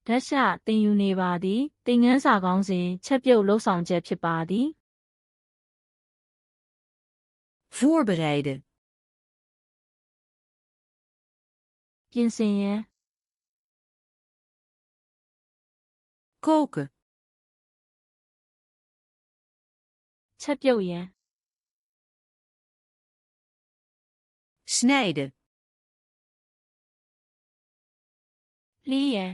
ဓာတ်ရှသင်ယူနေပါသည်သင်ခန်းစာကောင်းစဉ်ချက်ပြုတ်လှုပ်ဆောင်ချက်ဖြစ်ပါသည် voorbereiden, ပြင်ဆင်ရန် koken, ချက်ပြုတ်ရန် snijden, လှီးရန်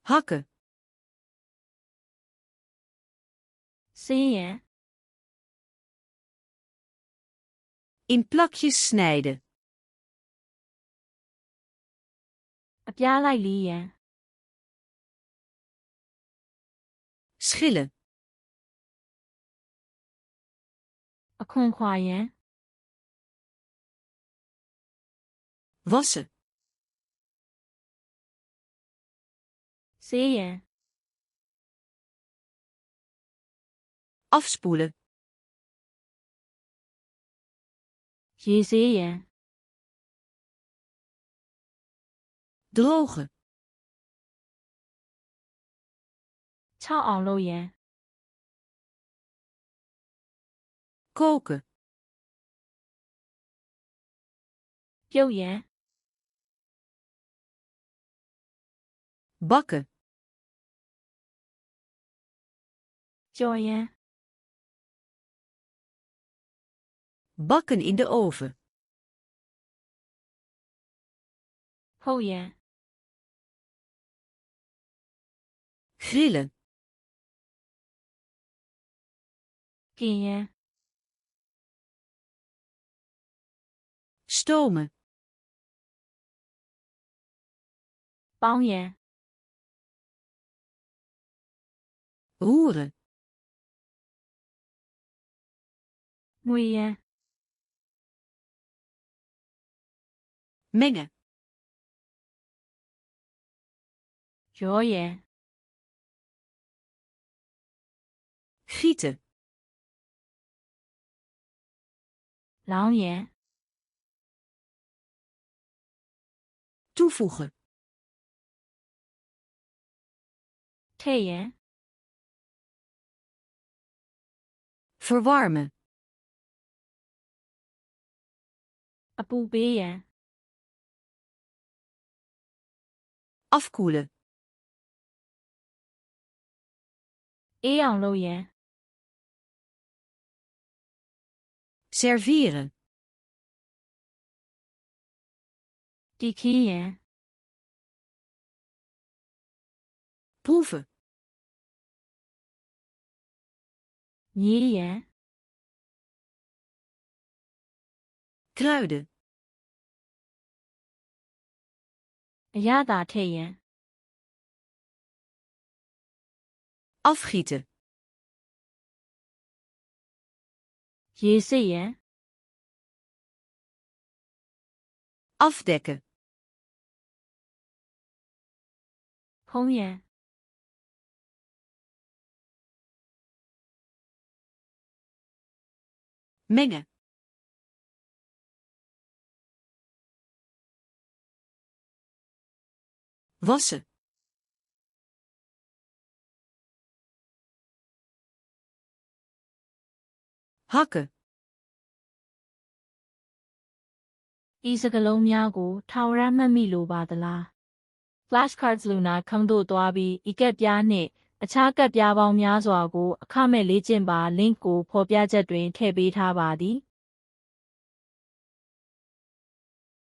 hakken, စင်းရန် in plakjes snijden, အပြားလိုက်လှီးရန် schillen, အခွန်ခွာရန် wassen, ဆေးရန် afspoelen, ရေဆေးရန် drogen, ခြောက်အောင်လုပ်ရန် koken, ပြုတ်ရန် bakken, ကြော်ရန် bakken in de oven, ဖုတ်ရန် grillen, กินရန် stomen, ပေါင်းရန် roeren, ငွေရန် mengen, ရောရန် gieten, လောင်းရန် toevoegen, ထည့်ရန် verwarmen, အပူပေးရန် afkoelen, အေးအောင်လုပ်ရန် serveren, တီခင်းရန် proeven, မြေးရန် kruiden, အရသာထည့်ရန် afgieten, ရေစစ်ရန် afdekken, ဖုံးရန် mengen, wassen, hakken, ဤစကလုံးများကိုထာဝရမှတ်မိလိုပါသလား Flashcards Luna ခန်းသို့သွားပြီးဤကတ်ပြားနှင့်အခြားကတ်ပြားပေါင်းများစွာကိုအခမဲ့လေ့ကျင့်ပါ link ကိုဖော်ပြချက်တွင်ထည့်ပေးထားပါသည်